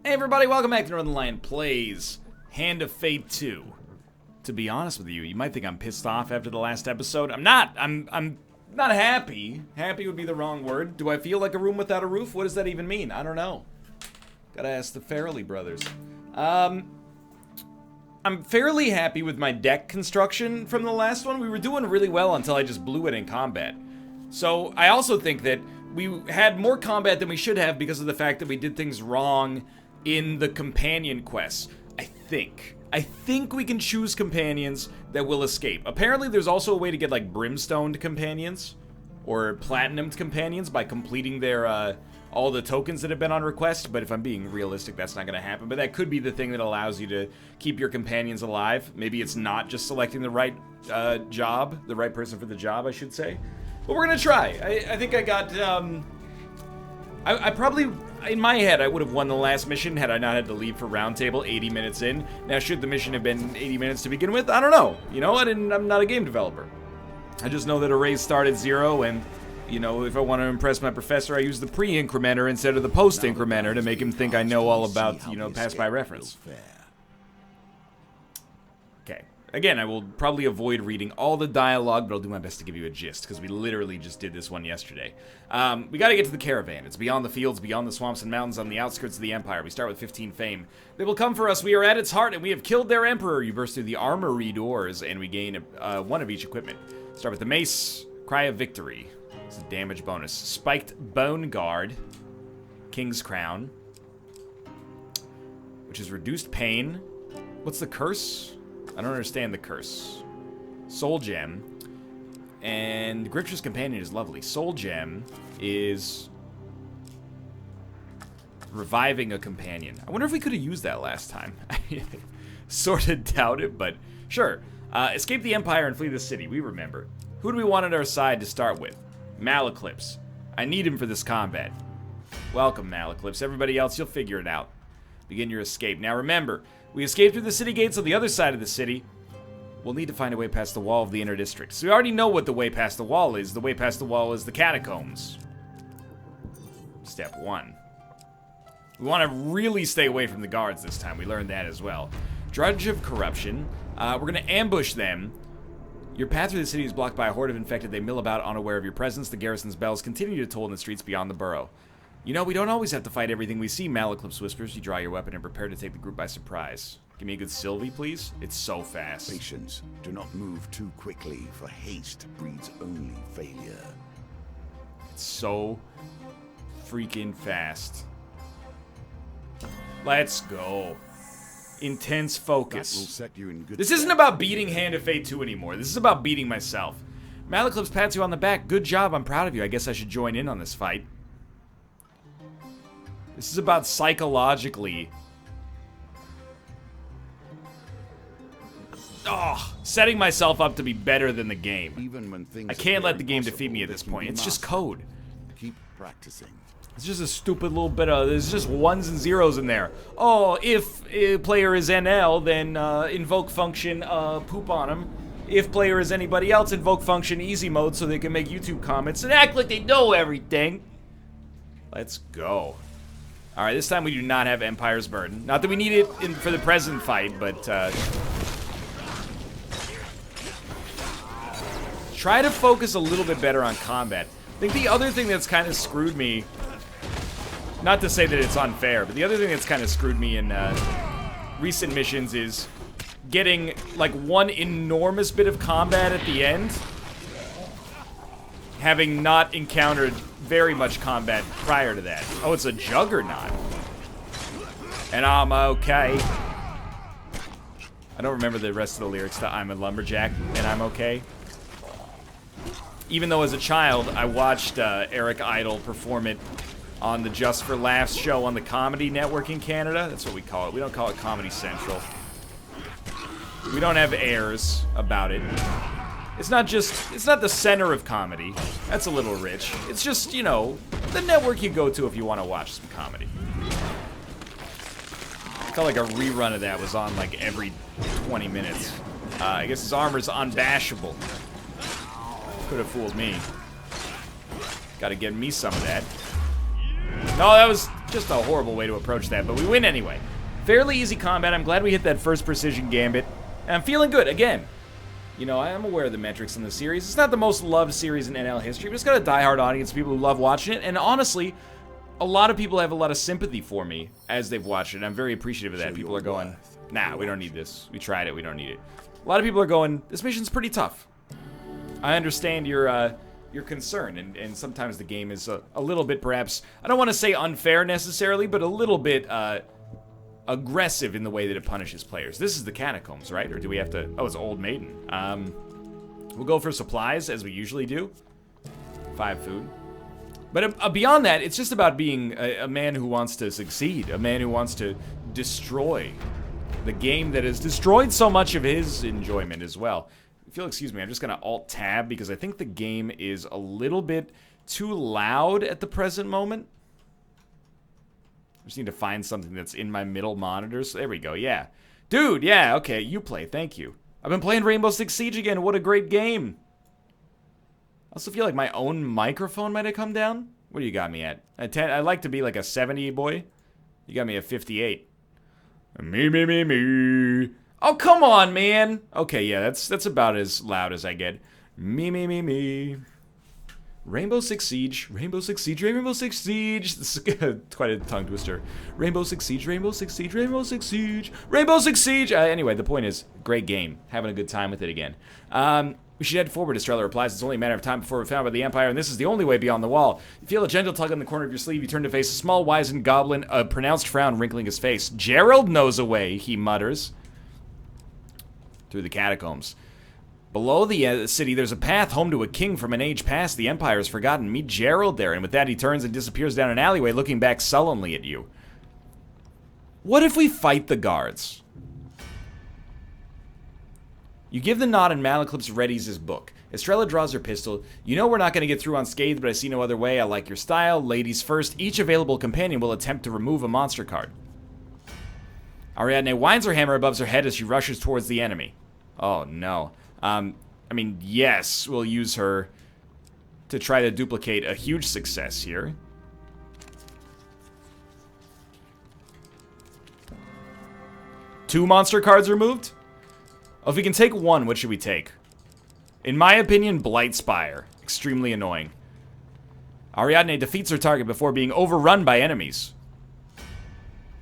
Hey everybody, welcome back to Northernlion Plays Hand of Fate 2. To be honest with you, you might think I'm pissed off after the last episode. I'm not. I'm not happy. Happy would be the wrong word. Do I feel like a room without a roof? What does that even mean? I don't know. Gotta ask the Farrelly brothers. I'm fairly happy with my deck construction from the last one. We were doing really well until I just blew it in combat. So I also think that we had more combat than we should have because of the fact that we did things wrong in the companion quests. I think we can choose companions that will escape. Apparently there's also a way to get like brimstoned companions or platinumed companions by completing their all the tokens that have been on request, but if I'm being realistic, that's not going to happen. But that could be the thing that allows you to keep your companions alive. Maybe it's not just selecting the right job, the right person for the job, I should say. But we're going to try. I think I got, I probably, in my head, I would have won the last mission had I not had to leave for roundtable 80 minutes in. Now, should the mission have been 80 minutes to begin with? I don't know. You know, I'm not a game developer. I just know that arrays start at 0, and, you know, if I want to impress my professor, I use the pre-incrementer instead of the post-incrementer to make him think I know all about, you know, pass-by reference. Okay. Again, I will probably avoid reading all the dialogue, but I'll do my best to give you a gist, because we literally just did this one yesterday. We gotta get to the caravan. It's beyond the fields, beyond the swamps and mountains, on the outskirts of the Empire. We start with 15 fame. They will come for us. We are at its heart, and we have killed their emperor. You burst through the armory doors, and we gain one of each equipment. Start with the mace, Cry of Victory. It's a damage bonus. Spiked Bone Guard, King's Crown, which is reduced pain. What's the curse? I don't understand the curse. Soul Gem. And Grifter's Companion is lovely. Soul Gem is reviving a companion. I wonder if we could have used that last time. I sort of doubt it, but sure. Escape the Empire and flee the city. We remember. Who do we want at our side to start with? Malaclips. I need him for this combat. Welcome, Malaclips. Everybody else, you'll figure it out. Begin your escape. Now remember, we escaped through the city gates on the other side of the city. We'll need to find a way past the wall of the inner district. So we already know what the way past the wall is. The way past the wall is the catacombs. Step 1. We want to really stay away from the guards this time. We learned that as well. Drudge of Corruption. We're going to ambush them. Your path through the city is blocked by a horde of infected. They mill about unaware of your presence. The garrison's bells continue to toll in the streets beyond the borough. You know, we don't always have to fight everything we see, Malaclips whispers. You draw your weapon and prepare to take the group by surprise. Give me a good Sylvie, please. It's so fast. Patience. Do not move too quickly, for haste breeds only failure. It's so freaking fast. Let's go. Intense focus. That will set you in good This isn't about beating Hand of Fate 2 anymore. This is about beating myself. Malaclips pats you on the back. Good job. I'm proud of you. I guess I should join in on this fight. This is about psychologically setting myself up to be better than the game. Even when things I can't let the game defeat me at this point. It's just code. Keep practicing. It's just a stupid little bit of, there's just ones and zeros in there. Oh, if a player is NL, then invoke function poop on him. If player is anybody else, invoke function easy mode so they can make YouTube comments and act like they know everything. Let's go. Alright, this time we do not have Empire's Burden. Not that we need it for the present fight, but try to focus a little bit better on combat. I think the other thing that's kind of screwed me, not to say that it's unfair, but the other thing that's kind of screwed me in recent missions is getting like one enormous bit of combat at the end, having not encountered very much combat prior to that. Oh, it's a juggernaut. And I'm okay. I don't remember the rest of the lyrics to I'm a Lumberjack and I'm okay. Even though as a child, I watched Eric Idle perform it on the Just for Laughs show on the Comedy Network in Canada. That's what we call it. We don't call it Comedy Central. We don't have airs about it. It's not the center of comedy. That's a little rich. It's just, you know, the network you go to if you want to watch some comedy. I felt like a rerun of that was on like every 20 minutes. I guess his armor's unbashable. Could have fooled me. Gotta get me some of that. No, that was just a horrible way to approach that, but we win anyway. Fairly easy combat. I'm glad we hit that first precision gambit. And I'm feeling good. Again, you know, I am aware of the metrics in the series. It's not the most loved series in NL history, but it's got a diehard audience, people who love watching it. And honestly, a lot of people have a lot of sympathy for me as they've watched it. I'm very appreciative of that. People are going, nah, we don't need this. We tried it. We don't need it. A lot of people are going, this mission's pretty tough. I understand your concern, and sometimes the game is a little bit, perhaps, I don't want to say unfair necessarily, but a little bit aggressive in the way that it punishes players. This is the catacombs, right? Or do we have to... Oh, it's Old Maiden. We'll go for supplies, as we usually do. 5 food. But beyond that, it's just about being a man who wants to succeed. A man who wants to destroy the game that has destroyed so much of his enjoyment as well. If you'll excuse me, I'm just going to Alt-Tab because I think the game is a little bit too loud at the present moment. I just need to find something that's in my middle monitor. So there we go, yeah. Dude, yeah, okay, you play, thank you. I've been playing Rainbow Six Siege again, what a great game. I also feel like my own microphone might have come down. What do you got me at? I like to be like a 70 boy. You got me at 58. Me. Oh, come on, man. Okay, yeah, that's about as loud as I get. Me. Rainbow Six Siege, Rainbow Six Siege, Rainbow Six Siege. This is quite a tongue twister. Rainbow Six Siege, Rainbow Six Siege, Rainbow Six Siege, Rainbow Six Siege. Anyway, the point is, great game. Having a good time with it again. We should head forward, Estrella replies. It's only a matter of time before we're found by the Empire, and this is the only way beyond the wall. You feel a gentle tug on the corner of your sleeve. You turn to face a small, wizened goblin, a pronounced frown wrinkling his face. Gerald knows a way, he mutters. Through the catacombs. Below the city, there's a path home to a king from an age past. The Empire has forgotten. Meet Gerald there, and with that he turns and disappears down an alleyway, looking back sullenly at you. What if we fight the guards? You give the nod and Malaclips readies his book. Estrella draws her pistol. You know we're not going to get through unscathed, but I see no other way. I like your style. Ladies first. Each available companion will attempt to remove a monster card. Ariadne winds her hammer above her head as she rushes towards the enemy. Oh, no. I mean, yes, we'll use her to try to duplicate a huge success here. Two monster cards removed? Oh, if we can take one, what should we take? In my opinion, Blightspire. Extremely annoying. Ariadne defeats her target before being overrun by enemies.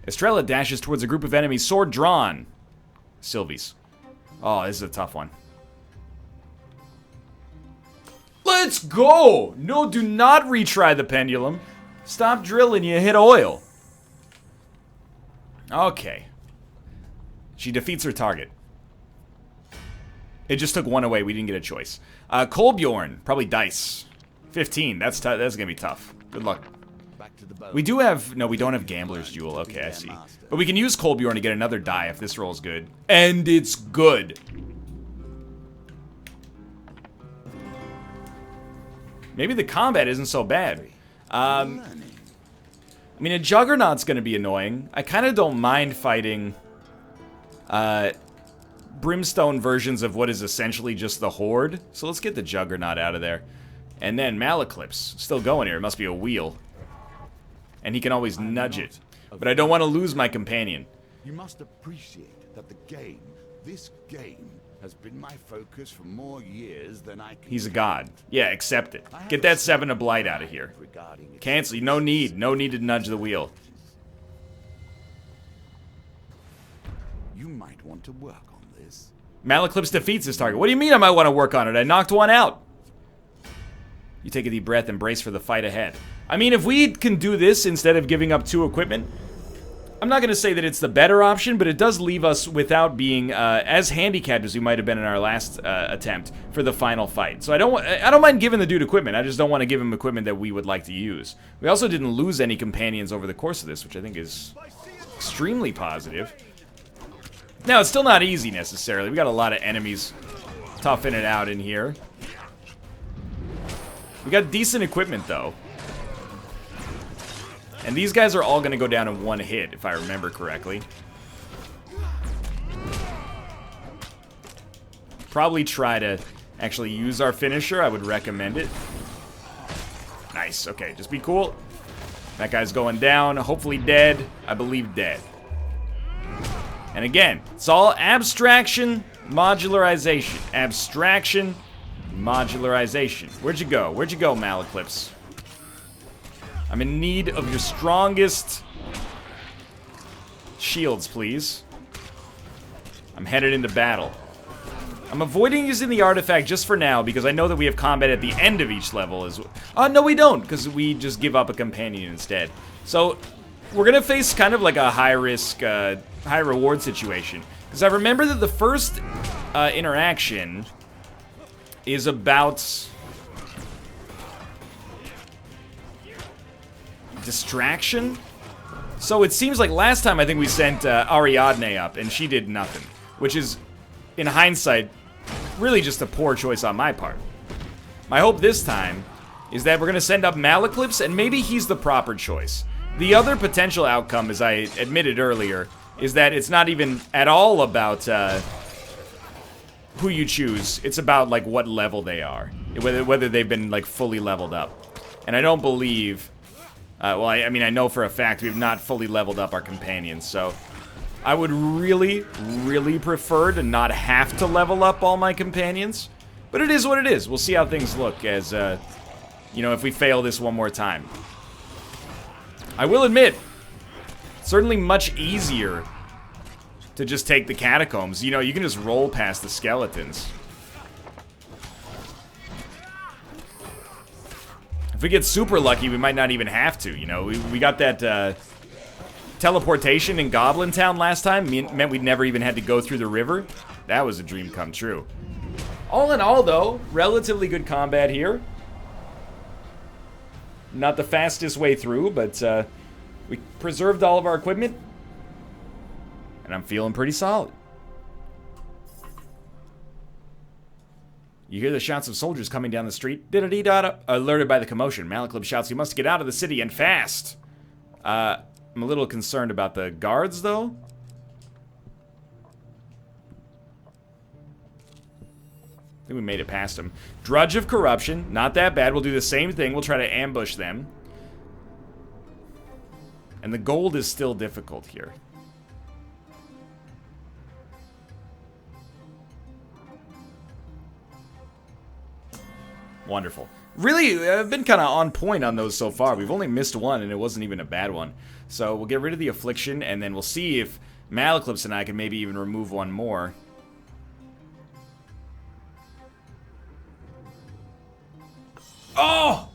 Estrella dashes towards a group of enemies, sword drawn. Sylvie's. Oh, this is a tough one. Let's go! No, do not retry the pendulum. Stop drilling, you hit oil. Okay. She defeats her target. It just took one away. We didn't get a choice. Kolbjorn, probably dice. 15. That's gonna be tough. Good luck. We do have... No, we don't have Gambler's Jewel. Okay, I see. But we can use Kolbjorn to get another die if this roll's good. And it's good. Maybe the combat isn't so bad. I mean, a Juggernaut's gonna be annoying. I kind of don't mind fighting... Brimstone versions of what is essentially just the Horde. So let's get the Juggernaut out of there. And then Malaclips. Still going here. It must be a wheel. And he can always nudge it. But I don't want to lose my companion. You must appreciate that the game, this game, has been my focus for more years than I can... He's a god. Yeah, accept it. Get that 7 of Blight out of here. Cancel. No need. No need to nudge the wheel. You might want to work on this. Malaclips defeats his target. What do you mean I might want to work on it? I knocked one out. You take a deep breath and brace for the fight ahead. I mean, if we can do this instead of giving up 2 equipment, I'm not going to say that it's the better option, but it does leave us without being as handicapped as we might have been in our last attempt for the final fight. So I don't mind giving the dude equipment. I just don't want to give him equipment that we would like to use. We also didn't lose any companions over the course of this, which I think is extremely positive. Now, it's still not easy necessarily. We got a lot of enemies toughing it out in here. We got decent equipment though. And these guys are all going to go down in one hit, if I remember correctly. Probably try to actually use our finisher. I would recommend it. Nice. Okay, just be cool. That guy's going down. Hopefully dead. I believe dead. And again, it's all abstraction, modularization. Abstraction, modularization. Where'd you go? Where'd you go, Malaclips? I'm in need of your strongest shields, please. I'm headed into battle. I'm avoiding using the artifact just for now because I know that we have combat at the end of each level. No, we don't, because we just give up a companion instead. So we're gonna face kind of like a high-risk, high-reward situation. Because I remember that the first interaction is about distraction. So it seems like last time I think we sent Ariadne up, and she did nothing, which is, in hindsight, really just a poor choice on my part. My hope this time is that we're going to send up Malaclips, and maybe he's the proper choice. The other potential outcome, as I admitted earlier, is that it's not even at all about who you choose. It's about, like, what level they are. Whether they've been, like, fully leveled up. And I don't believe... well, I mean, I know for a fact we've not fully leveled up our companions, so... I would really, really prefer to not have to level up all my companions. But it is what it is. We'll see how things look as, you know, if we fail this one more time. I will admit, certainly much easier to just take the catacombs. You know, you can just roll past the skeletons. If we get super lucky, we might not even have to, you know. We got that, teleportation in Goblin Town last time meant we never even had to go through the river. That was a dream come true. All in all, though, relatively good combat here. Not the fastest way through, but we preserved all of our equipment. And I'm feeling pretty solid. You hear the shouts of soldiers coming down the street. Da-da-dee-da-da. Alerted by the commotion, Malaclip shouts, "You must get out of the city and fast." I'm a little concerned about the guards, though. I think we made it past them. Drudge of Corruption. Not that bad. We'll do the same thing. We'll try to ambush them. And the gold is still difficult here. Wonderful. Really, I've been kind of on point on those so far. We've only missed one, and it wasn't even a bad one. So we'll get rid of the Affliction, and then we'll see if Malaclips and I can maybe even remove one more. Oh!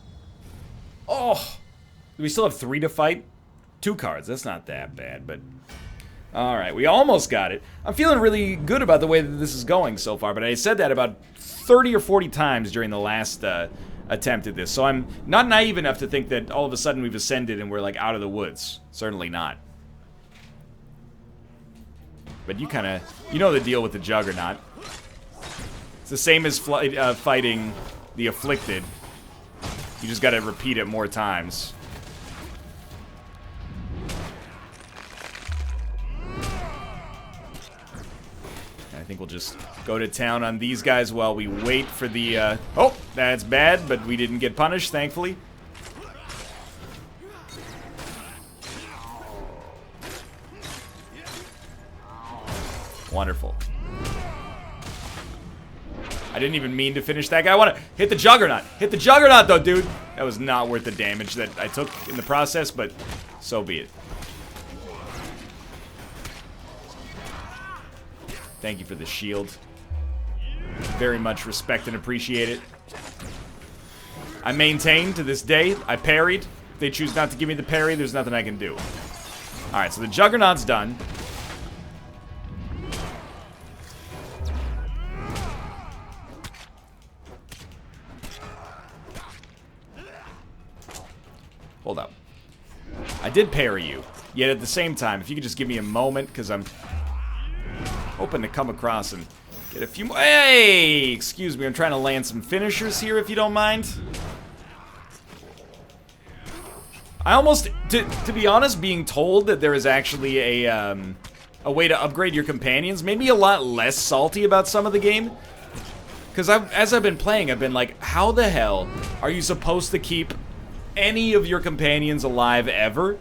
Oh! Do we still have 3 to fight? 2 cards. That's not that bad, but... Alright, we almost got it. I'm feeling really good about the way that this is going so far, but I said that about 30 or 40 times during the last attempt at this, so I'm not naive enough to think that all of a sudden we've ascended and we're like out of the woods. Certainly not. But you kind of, you know the deal with the Juggernaut. It's the same as fighting the Afflicted. You just gotta repeat it more times. I think we'll just go to town on these guys while we wait for the, oh, that's bad, but we didn't get punished, thankfully. Wonderful. I didn't even mean to finish that guy. I want to hit the Juggernaut. Hit the Juggernaut, though, dude. That was not worth the damage that I took in the process, but so be it. Thank you for the shield. Very much respect and appreciate it. I maintain to this day. I parried. If they choose not to give me the parry, there's nothing I can do. Alright, so the Juggernaut's done. Hold up. I did parry you. Yet at the same time, if you could just give me a moment, because I'm hoping to come across and get a few more. Hey! Excuse me, I'm trying to land some finishers here, if you don't mind. I almost, to be honest, being told that there is actually a way to upgrade your companions made me a lot less salty about some of the game. Because as I've been playing, I've been like, how the hell are you supposed to keep any of your companions alive ever.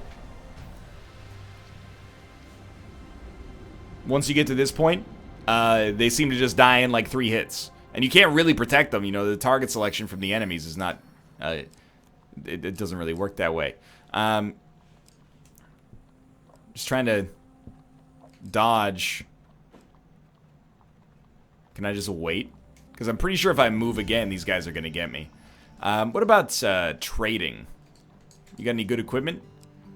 Once you get to this point, they seem to just die in like 3 hits. And you can't really protect them, you know, the target selection from the enemies is not, it doesn't really work that way. Just trying to dodge. Can I just wait? Because I'm pretty sure if I move again, these guys are going to get me. What about trading? You got any good equipment?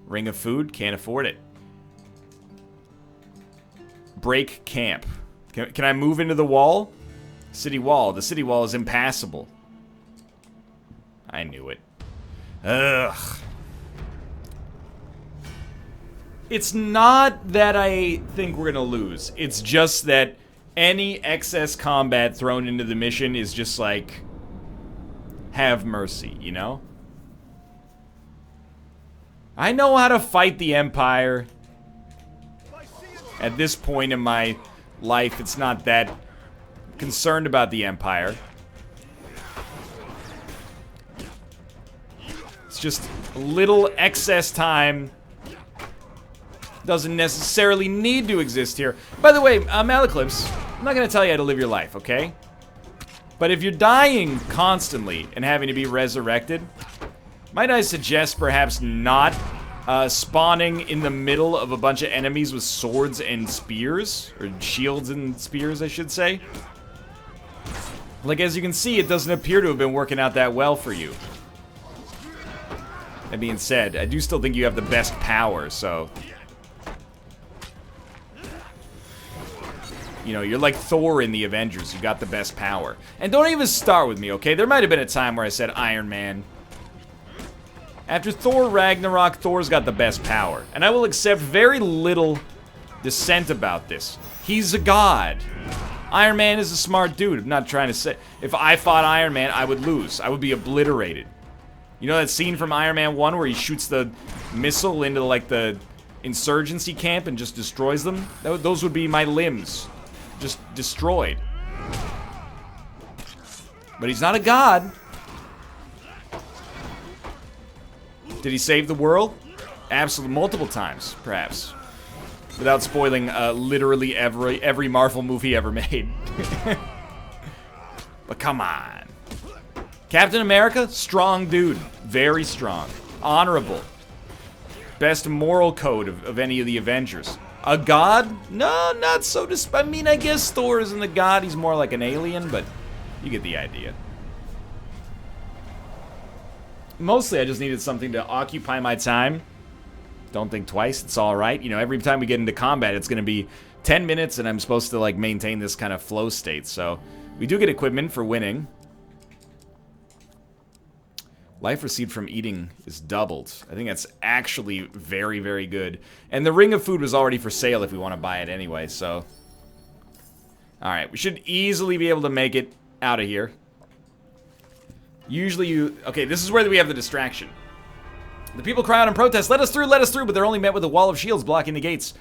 Ring of food? Can't afford it. Break camp. Can I move into the wall? City wall. The city wall is impassable. I knew it. Ugh. It's not that I think we're gonna lose. It's just that any excess combat thrown into the mission is just like, have mercy, you know? I know how to fight the Empire. At this point in my life, it's not that concerned about the Empire. It's just a little excess time. Doesn't necessarily need to exist here. By the way, Malaclips, I'm not going to tell you how to live your life, okay? But if you're dying constantly and having to be resurrected, might I suggest perhaps not spawning in the middle of a bunch of enemies with swords and spears? Or shields and spears, I should say. Like, as you can see, it doesn't appear to have been working out that well for you. That being said, I do still think you have the best power, so... You know, you're like Thor in the Avengers. You got the best power. And don't even start with me, okay? There might have been a time where I said Iron Man. After Thor Ragnarok, Thor's got the best power. And I will accept very little dissent about this. He's a god. Iron Man is a smart dude. I'm not trying to say... If I fought Iron Man, I would lose. I would be obliterated. You know that scene from Iron Man 1 where he shoots the missile into, like, the insurgency camp and just destroys them? Those would be my limbs. Just destroyed. But he's not a god. Did he save the world? Absolutely, multiple times, perhaps. Without spoiling literally every Marvel movie ever made. But come on. Captain America, strong dude. Very strong. Honorable. Best moral code of any of the Avengers. A god? No, not so I mean, I guess Thor isn't a god. He's more like an alien, but you get the idea. Mostly, I just needed something to occupy my time. Don't think twice. It's all right. You know, every time we get into combat, it's going to be 10 minutes, and I'm supposed to, like, maintain this kind of flow state. So, we do get equipment for winning. Life received from eating is doubled. I think that's actually very, very good. And the ring of food was already for sale if we want to buy it anyway, so... Alright, we should easily be able to make it out of here. Usually you... Okay, this is where we have the distraction. The people cry out and protest, let us through, but they're only met with a wall of shields blocking the gates.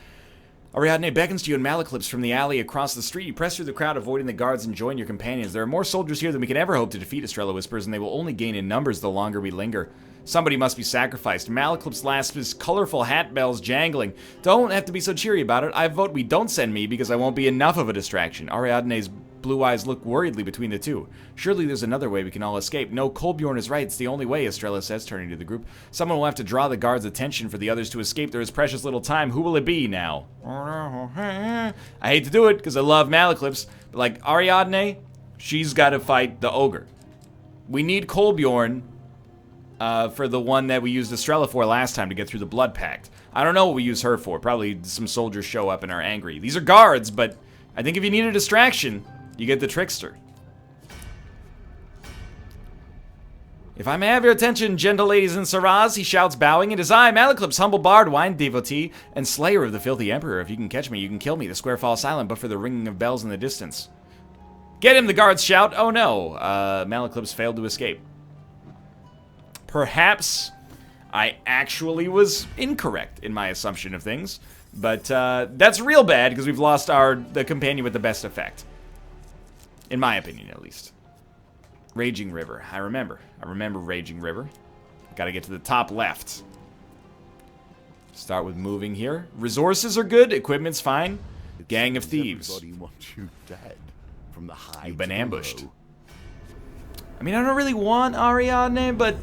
Ariadne beckons to you in Malaclips from the alley across the street. You press through the crowd, avoiding the guards, and join your companions. There are more soldiers here than we can ever hope to defeat, Estrella whispers, and they will only gain in numbers the longer we linger. Somebody must be sacrificed. Malaclips laughs, his colorful hat bells jangling. Don't have to be so cheery about it. I vote we don't send me because I won't be enough of a distraction. Ariadne's blue eyes look worriedly between the two. Surely there's another way we can all escape. No, Kolbjorn is right. It's the only way, Estrella says, turning to the group. Someone will have to draw the guards' attention for the others to escape. There is precious little time. Who will it be now? I hate to do it because I love Malaclips, but like Ariadne, she's got to fight the ogre. We need Kolbjorn for the one that we used Estrella for last time to get through the Blood Pact. I don't know what we use her for. Probably some soldiers show up and are angry. These are guards, but I think if you need a distraction, you get the trickster. If I may have your attention, gentle ladies and sirrahs, he shouts, bowing. It is I, Malaclips, humble bard, wine devotee, and slayer of the filthy emperor. If you can catch me, you can kill me. The square falls silent, but for the ringing of bells in the distance. Get him, the guards shout. Oh no, Malaclips failed to escape. Perhaps I actually was incorrect in my assumption of things, but that's real bad because we've lost the companion with the best effect. In my opinion, at least. Raging River. I remember Raging River. Gotta get to the top left. Start with moving here. Resources are good. Equipment's fine. Gang of thieves. Everybody wants you dead. From the high You've been to the ambushed. low. I mean, I don't really want Ariadne, but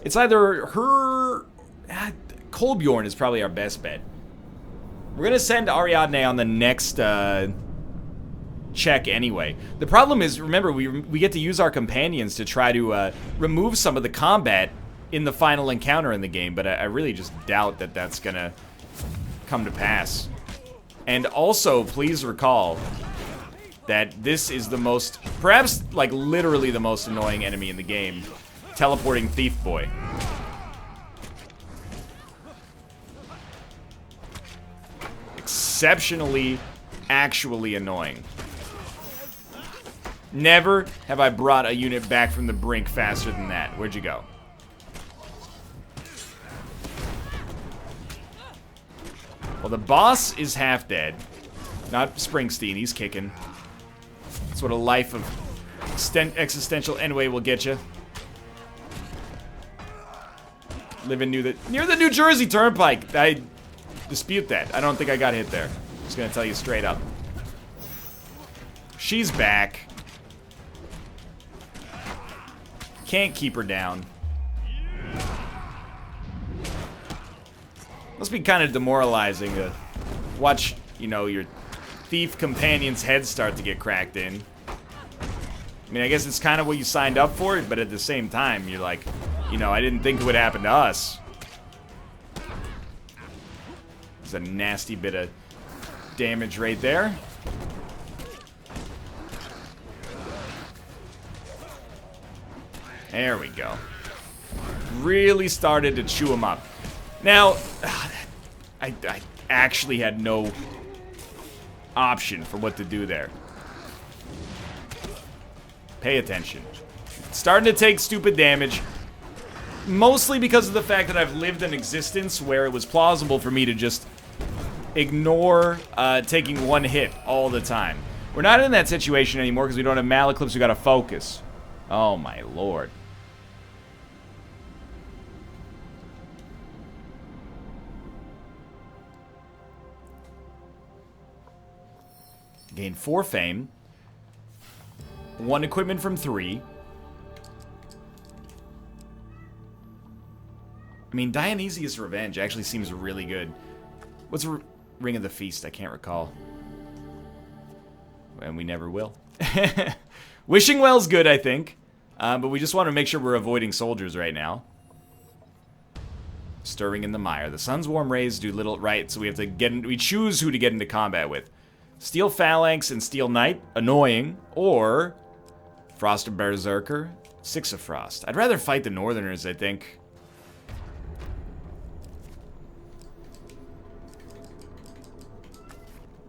it's either her... Kolbjorn is probably our best bet. We're gonna send Ariadne on the next check anyway. The problem is, remember, we get to use our companions to try to remove some of the combat in the final encounter in the game, but I really just doubt that that's gonna come to pass. And also, please recall that this is the most, perhaps like literally the most annoying enemy in the game, teleporting Thief Boy. Exceptionally, actually annoying. Never have I brought a unit back from the brink faster than that. Where'd you go? Well, the boss is half dead. Not Springsteen, he's kicking. That's what a life of existential ennui will get you. Living near the New Jersey Turnpike. I dispute that. I don't think I got hit there. Just gonna tell you straight up. She's back. Can't keep her down. Must be kind of demoralizing to watch, you know, your thief companion's head start to get cracked in. I mean, I guess it's kind of what you signed up for, but at the same time, you're like, you know, I didn't think it would happen to us. There's a nasty bit of damage right there. There we go. Really started to chew him up. Now, I actually had no option for what to do there. Pay attention. Starting to take stupid damage. Mostly because of the fact that I've lived an existence where it was plausible for me to just ignore taking one hit all the time. We're not in that situation anymore because we don't have Malaclips, we gotta focus. Oh my lord. Gain 4 fame. 1 equipment from 3. I mean, Dionysius' Revenge actually seems really good. What's Ring of the Feast? I can't recall. And we never will. Wishing Well's good, I think. But we just want to make sure we're avoiding soldiers right now. Stirring in the mire. The sun's warm rays do little right, so we have to we choose who to get into combat with. Steel Phalanx and Steel Knight, annoying, or Frost of Berserker, 6 of Frost. I'd rather fight the Northerners, I think.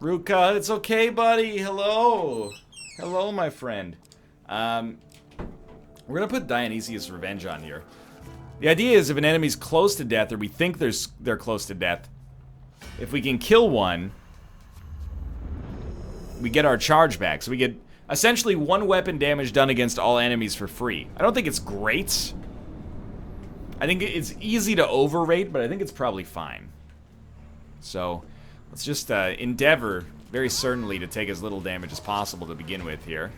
Ruka, it's okay, buddy. Hello. Hello, my friend. We're gonna put Dionysius' Revenge on here. The idea is if an enemy's close to death, or we think they're close to death, if we can kill one, we get our charge back. So we get essentially 1 weapon damage done against all enemies for free. I don't think it's great. I think it's easy to overrate, but I think it's probably fine. So let's just endeavor, very certainly, to take as little damage as possible to begin with here.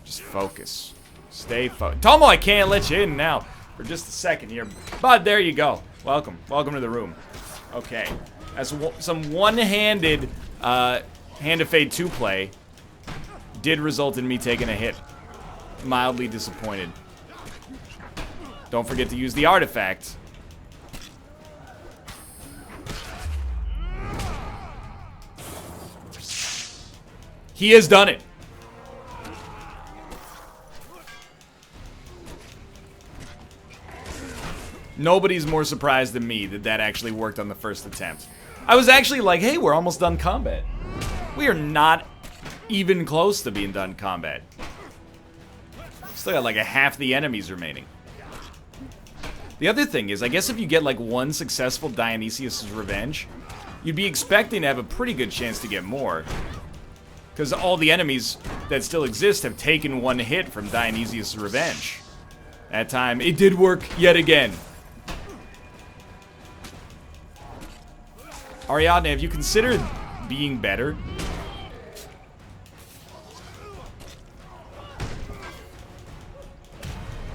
Just focus. Stay focused. Tomo, I can't let you in now for just a second here. Bud, there you go. Welcome. Welcome to the room. Okay. As some one-handed Hand of Fate 2 play did result in me taking a hit. Mildly disappointed. Don't forget to use the artifact. He has done it. Nobody's more surprised than me that that actually worked on the first attempt. I was actually like, hey, we're almost done combat. We are not even close to being done combat. Still got like a half the enemies remaining. The other thing is, I guess if you get like 1 successful Dionysius' Revenge, you'd be expecting to have a pretty good chance to get more. Because all the enemies that still exist have taken one hit from Dionysius' revenge. That time, it did work yet again. Ariadne, have you considered being better?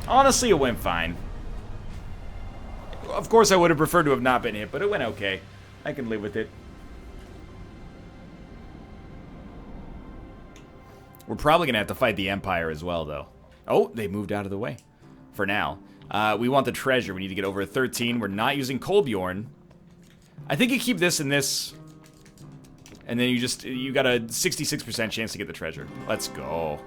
Honestly, it went fine. Of course, I would have preferred to have not been hit, but it went okay. I can live with it. We're probably going to have to fight the Empire as well, though. Oh, they moved out of the way. For now. We want the treasure. We need to get over a 13. We're not using Kolbjorn. I think you keep this and this. And then you got a 66% chance to get the treasure. Let's go.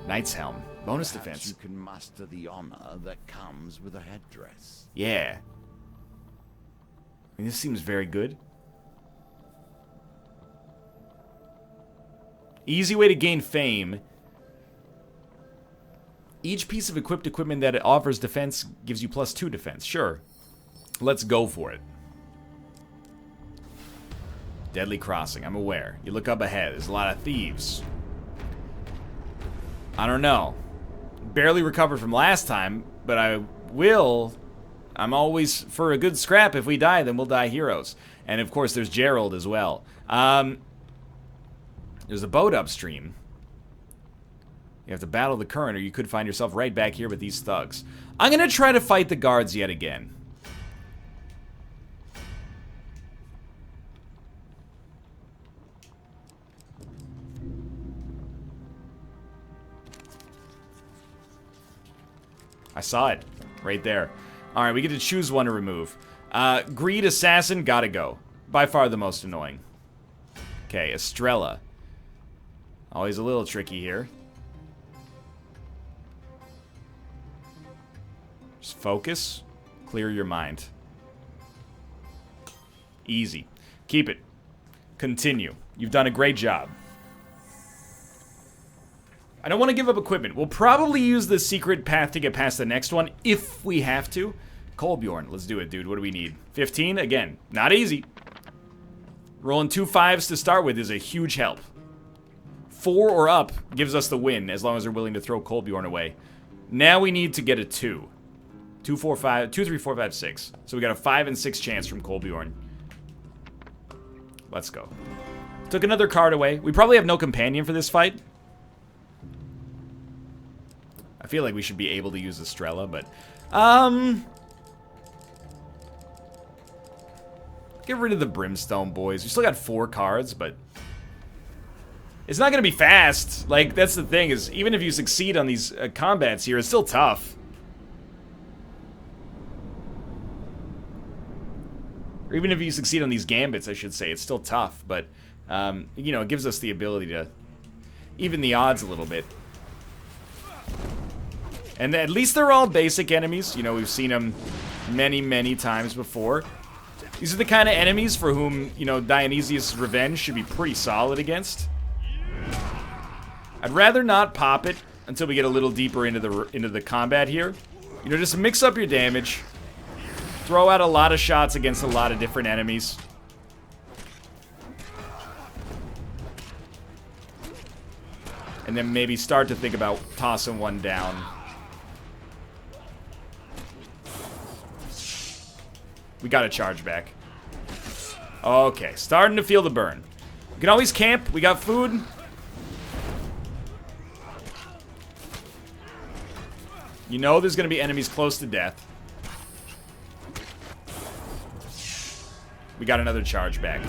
Knight's Helm. Bonus Perhaps defense. you can master the honor that comes with a headdress. Yeah. I mean, this seems very good. Easy way to gain fame. Each piece of equipped equipment that it offers defense gives you +2 defense. Sure. Let's go for it. Deadly Crossing. I'm aware. You look up ahead. There's a lot of thieves. I don't know. Barely recovered from last time, but I will. I'm always for a good scrap. If we die, then we'll die heroes. And of course, there's Gerald as well. There's a boat upstream. You have to battle the current, or you could find yourself right back here with these thugs. I'm gonna try to fight the guards yet again. I saw it. Right there. Alright, we get to choose one to remove. Greed Assassin, gotta go. By far the most annoying. Okay, Estrella. Always a little tricky here. Just focus. Clear your mind. Easy. Keep it. Continue. You've done a great job. I don't want to give up equipment. We'll probably use the secret path to get past the next one if we have to. Kolbjorn, let's do it, dude. What do we need? 15? Again, not easy. Rolling 2 5s to start with is a huge help. 4 or up gives us the win, as long as they're willing to throw Kolbjorn away. Now we need to get a 2. 2, 4, 5, 2, 3, 4, 5, 6. So we got a 5 and 6 chance from Kolbjorn. Let's go. Took another card away. We probably have no companion for this fight. I feel like we should be able to use Estrella, but... Get rid of the Brimstone boys. We still got 4 cards, but... It's not going to be fast. Like, that's the thing, is even if you succeed on these combats here, it's still tough. Or even if you succeed on these gambits, I should say, it's still tough. But, you know, it gives us the ability to even the odds a little bit. And at least they're all basic enemies. You know, we've seen them many, many times before. These are the kind of enemies for whom, you know, Dionysius' revenge should be pretty solid against. I'd rather not pop it until we get a little deeper into the combat here. You know, just mix up your damage. Throw out a lot of shots against a lot of different enemies. And then maybe start to think about tossing one down. We gotta charge back. Okay, starting to feel the burn. We can always camp. We got food. You know there's gonna be enemies close to death. We got another charge back.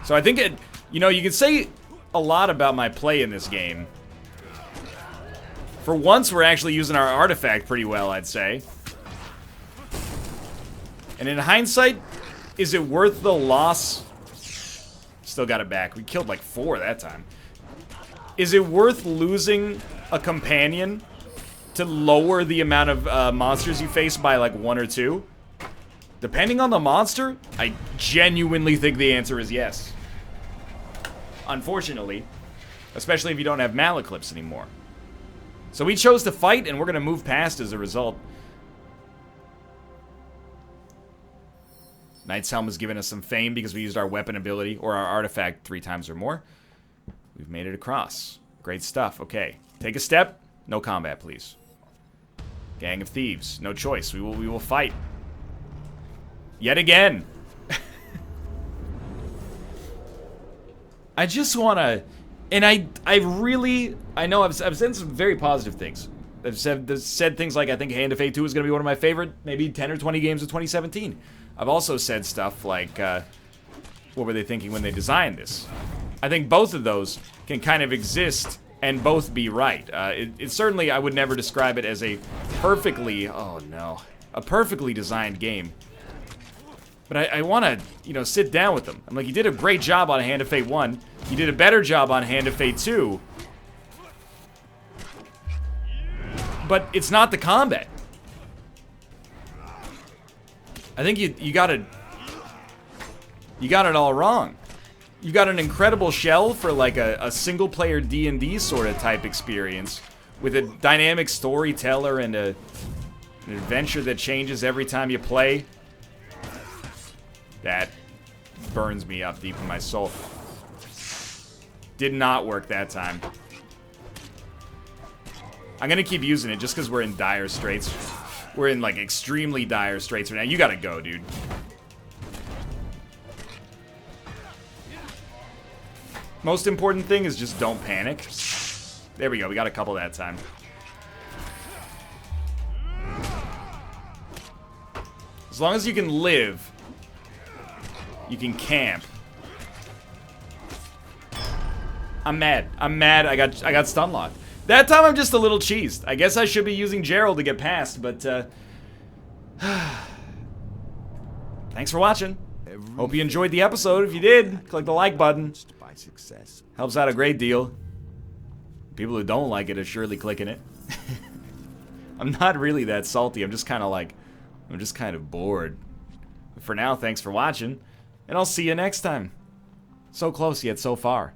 So I think it, you know, you can say a lot about my play in this game. For once, we're actually using our artifact pretty well, I'd say. And in hindsight, is it worth the loss? Still got it back. We killed like 4 that time. Is it worth losing a companion to lower the amount of monsters you face by like 1 or 2? Depending on the monster, I genuinely think the answer is yes. Unfortunately. Especially if you don't have Malaclips anymore. So we chose to fight, and we're going to move past as a result. Knight's Helm has given us some fame because we used our weapon ability or our artifact 3 times or more. We've made it across. Great stuff. Okay. Take a step. No combat, please. Gang of Thieves. No choice. We will fight. Yet again. I just want to... And I know I've said some very positive things. I've said things like I think Hand of Fate 2 is going to be one of my favorite maybe 10 or 20 games of 2017. I've also said stuff like, what were they thinking when they designed this? I think both of those can kind of exist and both be right. It certainly, I would never describe it as a perfectly, oh no, a perfectly designed game. But I want to, you know, sit down with them. I'm like, you did a great job on Hand of Fate 1. You did a better job on Hand of Fate 2. But it's not the combat. I think you got it all wrong. You got an incredible shell for like a single player D&D sort of type experience with a dynamic storyteller and an adventure that changes every time you play. That burns me up deep in my soul. Did not work that time. I'm gonna keep using it just because we're in dire straits. We're in like extremely dire straits right now. You gotta go, dude. Most important thing is just don't panic. There we go. We got a couple that time. As long as you can live, you can camp. I'm mad. I'm mad. I got stun locked. That time I'm just a little cheesed. I guess I should be using Gerald to get past, but thanks for watching. Hope you enjoyed the episode. If you did, click the like button. Helps out a great deal. People who don't like it are surely clicking it. I'm not really that salty. I'm just kind of bored. But for now, thanks for watching, and I'll see you next time. So close yet so far.